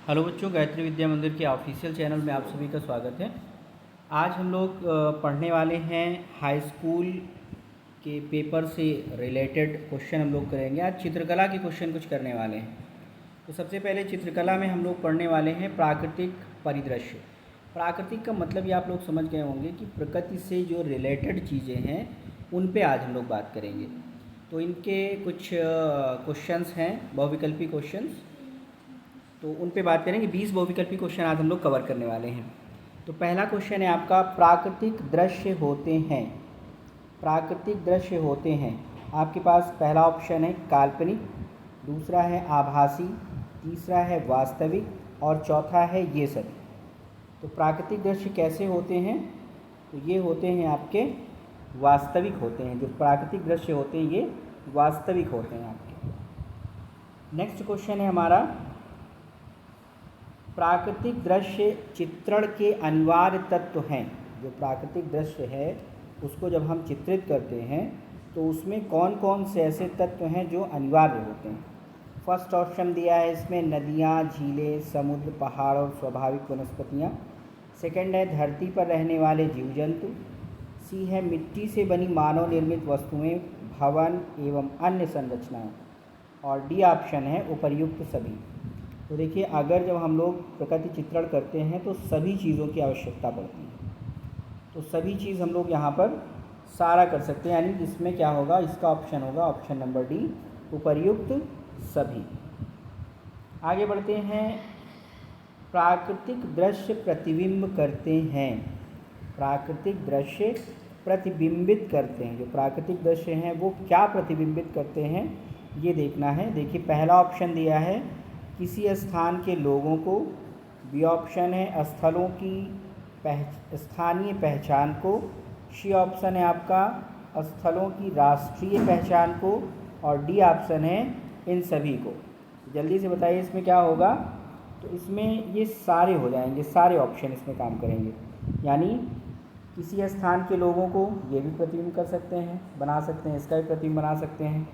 Hello बच्चों, गायत्री विद्या मंदिर के ऑफिशियल चैनल में आप सभी का स्वागत है। आज हम लोग पढ़ने वाले हैं हाई स्कूल के पेपर से रिलेटेड क्वेश्चन हम लोग करेंगे। आज चित्रकला के क्वेश्चन कुछ करने वाले हैं। तो सबसे पहले चित्रकला में हम लोग पढ़ने वाले हैं प्राकृतिक परिदृश्य। प्राकृतिक का मतलब ये आप लोग समझ गए होंगे कि प्रकृति से जो रिलेटेड चीज़ें हैं उन पे आज हम लोग बात करेंगे। तो इनके कुछ क्वेश्चंस हैं, बहुविकल्पी क्वेश्चंस, तो उन पे बात करेंगे। 20 बहुविकल्पी क्वेश्चन आज हम लोग कवर करने वाले हैं। तो पहला क्वेश्चन है आपका, प्राकृतिक दृश्य होते हैं। प्राकृतिक दृश्य होते हैं, आपके पास पहला ऑप्शन है काल्पनिक, दूसरा है आभासी, तीसरा है वास्तविक और चौथा है ये सभी। तो प्राकृतिक दृश्य कैसे होते हैं? तो ये होते हैं आपके वास्तविक होते हैं। जो प्राकृतिक दृश्य होते हैं ये वास्तविक होते हैं आपके। नेक्स्ट क्वेश्चन है हमारा, प्राकृतिक दृश्य चित्रण के अनिवार्य तत्व हैं। जो प्राकृतिक दृश्य है उसको जब हम चित्रित करते हैं तो उसमें कौन कौन से ऐसे तत्व हैं जो अनिवार्य होते हैं। फर्स्ट ऑप्शन दिया है इसमें नदियाँ, झीलें, समुद्र, पहाड़ और स्वाभाविक वनस्पतियाँ। सेकंड है धरती पर रहने वाले जीव जंतु। सी है मिट्टी से बनी मानव निर्मित वस्तुएं, भवन एवं अन्य संरचनाएं। और डी ऑप्शन है उपर्युक्त सभी। तो देखिए, अगर जब हम लोग प्रकृति चित्रण करते हैं तो सभी चीज़ों की आवश्यकता पड़ती है। तो सभी चीज़ हम लोग यहाँ पर सारा कर सकते हैं, यानी इसमें क्या होगा, इसका ऑप्शन होगा ऑप्शन नंबर डी, उपर्युक्त सभी। आगे बढ़ते हैं, प्राकृतिक दृश्य प्रतिबिंब करते हैं। प्राकृतिक दृश्य प्रतिबिंबित करते हैं। जो प्राकृतिक दृश्य हैं वो क्या प्रतिबिंबित करते हैं ये देखना है। देखिए, पहला ऑप्शन दिया है किसी स्थान के लोगों को, बी ऑप्शन है स्थलों की स्थानीय पहचान को, सी ऑप्शन है आपका स्थलों की राष्ट्रीय पहचान को और डी ऑप्शन है इन सभी को। जल्दी से बताइए इसमें क्या होगा। तो इसमें ये सारे हो जाएंगे, सारे ऑप्शन इसमें काम करेंगे। यानी किसी स्थान के लोगों को ये भी प्रतिबिंब कर सकते हैं, बना सकते हैं, इसका भी प्रतिबिंब बना सकते हैं।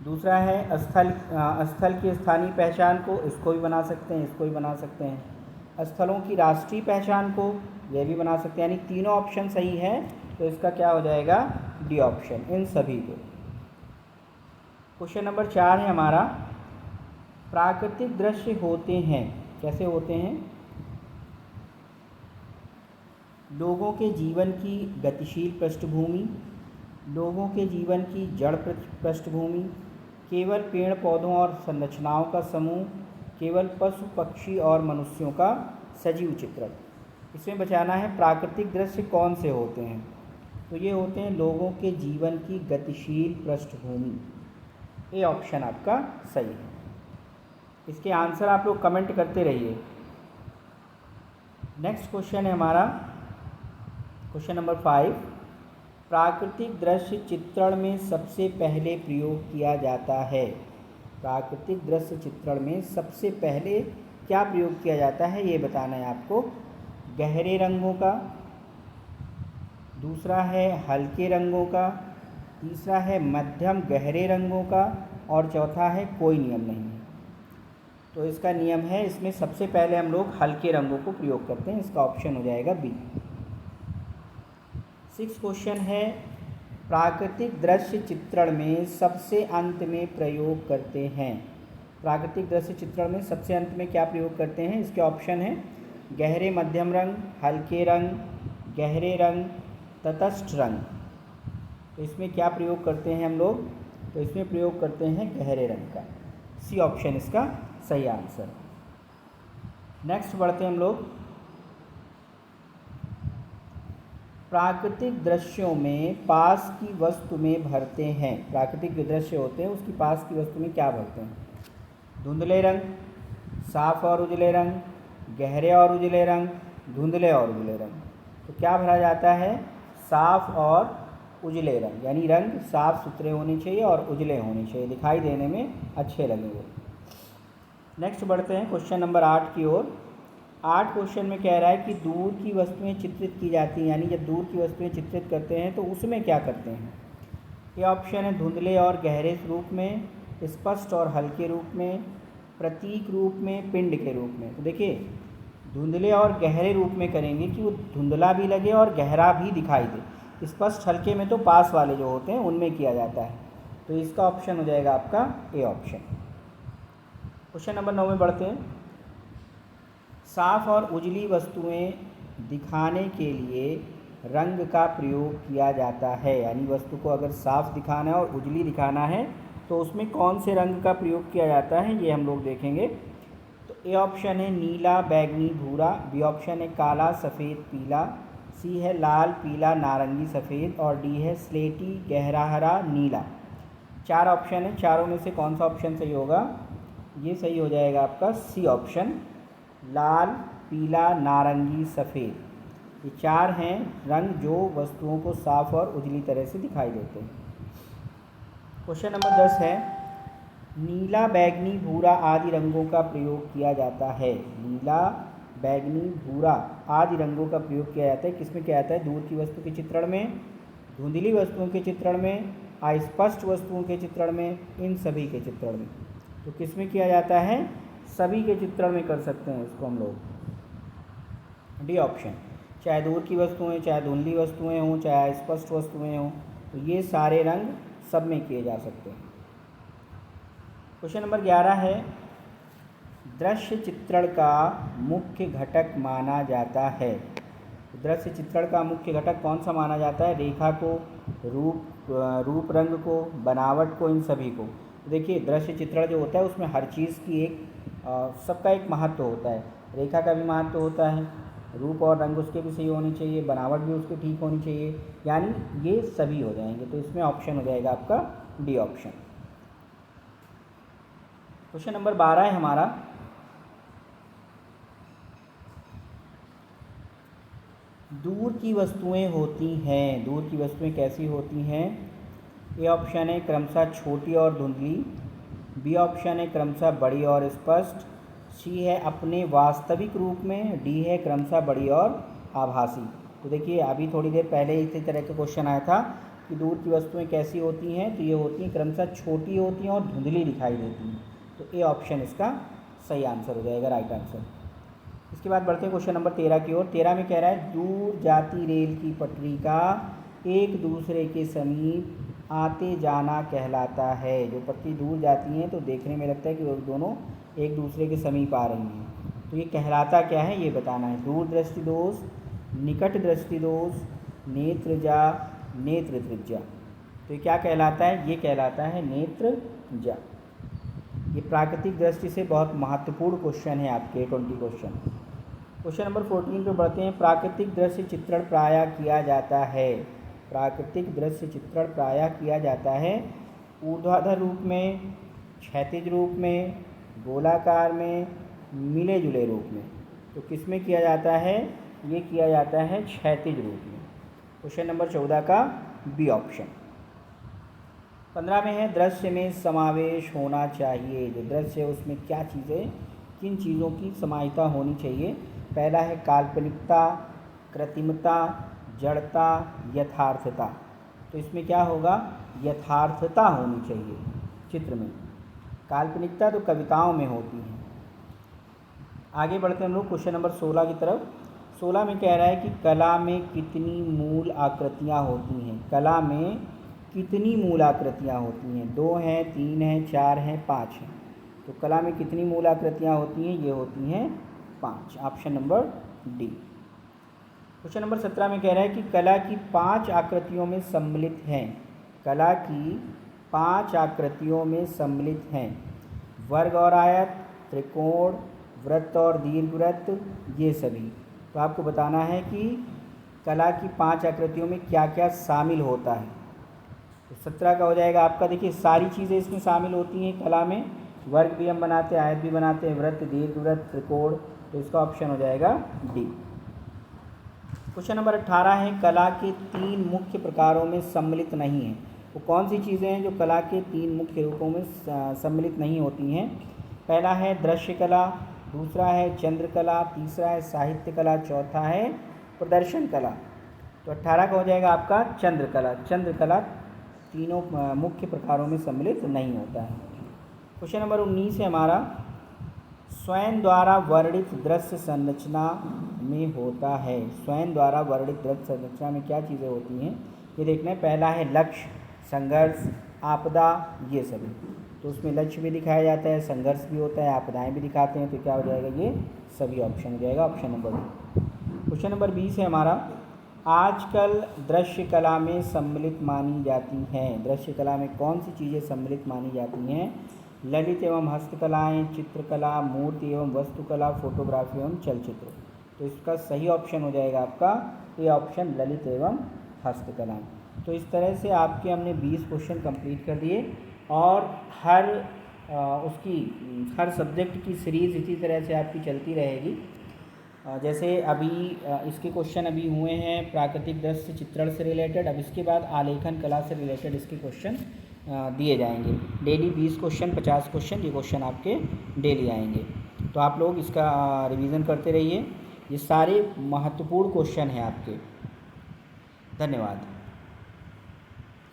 दूसरा है स्थल की स्थानीय पहचान को, इसको भी बना सकते हैं, इसको भी बना सकते हैं। स्थलों की राष्ट्रीय पहचान को यह भी बना सकते हैं। यानी तीनों ऑप्शन सही है, तो इसका क्या हो जाएगा, डी ऑप्शन, इन सभी को। क्वेश्चन नंबर 4 है हमारा, प्राकृतिक दृश्य होते हैं, कैसे होते हैं? लोगों के जीवन की गतिशील पृष्ठभूमि, लोगों के जीवन की जड़ पृष्ठभूमि, केवल पेड़ पौधों और संरचनाओं का समूह, केवल पशु पक्षी और मनुष्यों का सजीव चित्रण। इसमें बचाना है प्राकृतिक दृश्य कौन से होते हैं। तो ये होते हैं लोगों के जीवन की गतिशील पृष्ठभूमि। ये ऑप्शन आपका सही है। इसके आंसर आप लोग कमेंट करते रहिए। नेक्स्ट क्वेश्चन है हमारा, क्वेश्चन नंबर 5, प्राकृतिक दृश्य चित्रण में सबसे पहले प्रयोग किया जाता है। प्राकृतिक दृश्य चित्रण में सबसे पहले क्या प्रयोग किया जाता है ये बताना है आपको। गहरे रंगों का, दूसरा है हल्के रंगों का, तीसरा है मध्यम गहरे रंगों का और चौथा है कोई नियम नहीं है। तो इसका नियम है, इसमें सबसे पहले हम लोग हल्के रंगों को प्रयोग करते हैं। इसका ऑप्शन हो जाएगा बी। 6 क्वेश्चन है, प्राकृतिक दृश्य चित्रण में सबसे अंत में प्रयोग करते हैं। प्राकृतिक दृश्य चित्रण में सबसे अंत में क्या प्रयोग करते हैं? इसके ऑप्शन है गहरे मध्यम रंग, हल्के रंग, गहरे रंग, तटस्थ रंग। तो इसमें क्या प्रयोग करते हैं हम लोग? तो इसमें प्रयोग करते हैं गहरे रंग का। सी ऑप्शन इसका सही आंसर। नेक्स्ट बढ़ते हैं हम लोग, प्राकृतिक दृश्यों में पास की वस्तु में भरते हैं। प्राकृतिक जो दृश्य होते हैं उसकी पास की वस्तु में क्या भरते हैं? धुंधले रंग, साफ और उजले रंग, गहरे और उजले रंग, धुंधले और उजले रंग। तो क्या भरा जाता है? साफ और उजले रंग, यानी रंग साफ सुथरे होने चाहिए और उजले होने चाहिए, दिखाई देने में अच्छे लगेंगे। नेक्स्ट बढ़ते हैं क्वेश्चन नंबर 8 की ओर। 8 क्वेश्चन में कह रहा है कि दूर की वस्तुएं चित्रित की जाती हैं, यानी जब दूर की वस्तुएं चित्रित करते हैं तो उसमें क्या करते हैं। ये ऑप्शन है धुंधले और गहरे रूप में, स्पष्ट और हल्के रूप में, प्रतीक रूप में, पिंड के रूप में। तो देखिए धुंधले और गहरे रूप में करेंगे कि वो धुंधला भी लगे और गहरा भी दिखाई दे। स्पष्ट हल्के में तो पास वाले जो होते हैं उनमें किया जाता है। तो इसका ऑप्शन हो जाएगा आपका ए ऑप्शन। क्वेश्चन नंबर 9 में बढ़ते हैं। साफ और उजली वस्तुएं दिखाने के लिए रंग का प्रयोग किया जाता है, यानी वस्तु को अगर साफ दिखाना है और उजली दिखाना है तो उसमें कौन से रंग का प्रयोग किया जाता है ये हम लोग देखेंगे। तो ए ऑप्शन है नीला, बैगनी, भूरा। बी ऑप्शन है काला, सफ़ेद, पीला। सी है लाल, पीला, नारंगी, सफ़ेद। और डी है स्लेटी, गहरा हरा, नीला। 4 ऑप्शन है, चारों में से कौन सा ऑप्शन सही होगा? ये सही हो जाएगा आपका सी ऑप्शन, लाल, पीला, नारंगी, सफ़ेद। ये 4 हैं रंग जो वस्तुओं को साफ और उजली तरह से दिखाई देते हैं। क्वेश्चन नंबर 10 है, नीला, बैगनी, भूरा आदि रंगों का प्रयोग किया जाता है। नीला, बैगनी, भूरा आदि रंगों का प्रयोग किया जाता है। किसमें किया जाता है? दूर की वस्तु के चित्रण में, धुंधली वस्तुओं के चित्रण में, अस्पष्ट वस्तुओं के चित्रण में, इन सभी के चित्रण में। तो किसमें किया जाता है? सभी के चित्रण में कर सकते हैं इसको हम लोग। डी ऑप्शन, चाहे दूर की वस्तुएं, चाहे धुंधली वस्तुएं हों, चाहे स्पष्ट वस्तुएं हों, तो ये सारे रंग सब में किए जा सकते हैं। क्वेश्चन नंबर 11 है, दृश्य चित्रण का मुख्य घटक माना जाता है। दृश्य चित्रण का मुख्य घटक कौन सा माना जाता है? रेखा को, रूप रंग को, बनावट को, इन सभी को। देखिए दृश्य चित्रण जो होता है उसमें हर चीज़ की सबका एक महत्व होता है। रेखा का भी महत्व होता है, रूप और रंग उसके भी सही होने चाहिए, बनावट भी उसकी ठीक होनी चाहिए, यानी ये सभी हो जाएंगे। तो इसमें ऑप्शन हो जाएगा आपका डी ऑप्शन। क्वेश्चन नंबर 12 है हमारा, दूर की वस्तुएं होती हैं। दूर की वस्तुएं कैसी होती हैं? ए ऑप्शन है क्रमशः छोटी और धुंधली। बी ऑप्शन है क्रमशः बड़ी और स्पष्ट। सी है अपने वास्तविक रूप में। डी है क्रमशः बड़ी और आभासी। तो देखिए अभी थोड़ी देर पहले इसी तरह का क्वेश्चन आया था कि दूर की वस्तुएं कैसी होती हैं, तो ये होती हैं क्रमशः छोटी होती हैं और धुंधली दिखाई देती हैं। तो ए ऑप्शन इसका सही आंसर हो जाएगा, राइट आंसर। इसके बाद बढ़ते हैं क्वेश्चन नंबर 13 की ओर। 13 में कह रहा है, दूर जाती रेल की पटरी का एक दूसरे के समीप आते जाना कहलाता है। जो पटरी दूर जाती हैं तो देखने में लगता है कि वो दोनों एक दूसरे के समीप आ रही हैं, तो ये कहलाता क्या है ये बताना है। दूर दृष्टि दोष, निकट दृष्टि दोष, नेत्रजा, नेत्र त्रिज्या। तो ये क्या कहलाता है? ये कहलाता है नेत्रजा। ये प्राकृतिक दृष्टि से बहुत महत्वपूर्ण क्वेश्चन है आपके 20 क्वेश्चन। क्वेश्चन नंबर 14 पे बढ़ते हैं। प्राकृतिक दृश्य चित्रण प्रायः किया जाता है। प्राकृतिक दृश्य चित्रण प्रायः किया जाता है ऊर्ध्वाधर रूप में, क्षैतिज रूप में, गोलाकार में, मिले जुले रूप में। तो किस में किया जाता है? ये किया जाता है क्षैतिज रूप में। क्वेश्चन नंबर 14 का बी ऑप्शन। 15 में है, दृश्य में समावेश होना चाहिए। जो दृश्य है उसमें क्या चीज़ें, किन चीज़ों की समाहिता होनी चाहिए? पहला है काल्पनिकता, कृत्रिमता, जड़ता, यथार्थता। तो इसमें क्या होगा? यथार्थता होनी चाहिए चित्र में। काल्पनिकता तो कविताओं में होती है। आगे बढ़ते हैं हम लोग क्वेश्चन नंबर 16 की तरफ। 16 में कह रहा है कि कला में कितनी मूल आकृतियाँ होती हैं। कला में कितनी मूल आकृतियाँ होती हैं? 2 हैं, 3 हैं, 4 हैं, 5 हैं। तो कला में कितनी मूल आकृतियाँ होती हैं? ये होती हैं 5, option number D. Question number 17 में कह रहा है कि कला की 5 आकृतियों में सम्मिलित हैं। कला की 5 आकृतियों में सम्मिलित हैं। वर्ग और आयत, त्रिकोण, वृत्त और दीर्घवृत्त, ये सभी। तो आपको बताना है कि कला की 5 आकृतियों में क्या क्या शामिल होता है। तो 17 का हो जाएगा आपका, देखिए सारी चीज़ें इसमें शामिल होती हैं कला में। वर्ग भी हम बनाते हैं, आयत भी बनाते हैं, वृत्त, दीर्घवृत्त, त्रिकोण। तो इसका ऑप्शन हो जाएगा डी। क्वेश्चन नंबर 18 है, कला के 3 मुख्य प्रकारों में सम्मिलित नहीं है। वो कौन सी चीज़ें हैं जो कला के 3 मुख्य रूपों में सम्मिलित नहीं होती हैं? पहला है दृश्य कला, दूसरा है चंद्रकला, तीसरा है साहित्य कला, चौथा है प्रदर्शन कला। तो 18 का हो जाएगा आपका चंद्रकला। चंद्रकला तीनों मुख्य प्रकारों में सम्मिलित नहीं होता है। क्वेश्चन नंबर 19 है हमारा, स्वयं द्वारा वर्णित दृश्य संरचना में होता है। स्वयं द्वारा वर्णित दृश्य संरचना में क्या चीज़ें होती हैं ये देखना है। पहला है लक्ष्य, संघर्ष, आपदा, ये सभी। तो उसमें लक्ष्य भी दिखाया जाता है, संघर्ष भी होता है, आपदाएं भी दिखाते हैं। तो क्या हो जाएगा, ये सभी ऑप्शन हो जाएगा, option number B. Question number 20 है हमारा, आजकल दृश्य कला में सम्मिलित मानी जाती हैं। दृश्य कला में कौन सी चीज़ें सम्मिलित मानी जाती हैं? ललित एवं हस्तकलाएँ, चित्रकला, मूर्ति एवं वास्तुकला, फोटोग्राफी एवं चलचित्र। तो इसका सही ऑप्शन हो जाएगा आपका ये ऑप्शन, ललित एवं हस्तकलाएँ। तो इस तरह से आपके हमने 20 क्वेश्चन कंप्लीट कर दिए और हर सब्जेक्ट की सीरीज़ इसी तरह से आपकी चलती रहेगी। जैसे अभी इसके क्वेश्चन अभी हुए हैं प्राकृतिक दृश्य चित्रण से रिलेटेड। अब इसके बाद आलेखन कला से रिलेटेड इसके क्वेश्चन दिए जाएंगे। डेली 20 क्वेश्चन, 50 क्वेश्चन, ये क्वेश्चन आपके डेली आएंगे। तो आप लोग इसका रिवीजन करते रहिए। ये सारे महत्वपूर्ण क्वेश्चन हैं आपके। धन्यवाद।